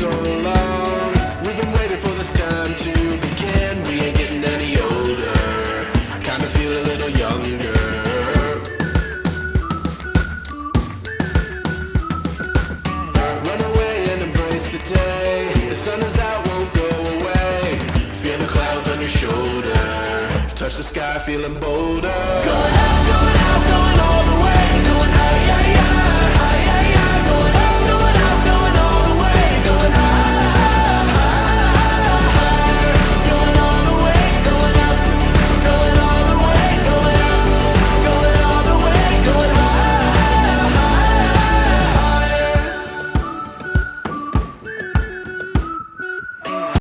so long. We've been waiting for this time to begin. We ain't getting any older. I kinda feel a little younger. Run away and embrace the day. The sun is out, won't go away. Feel the clouds on your shoulder. Touch the sky, feeling bolder.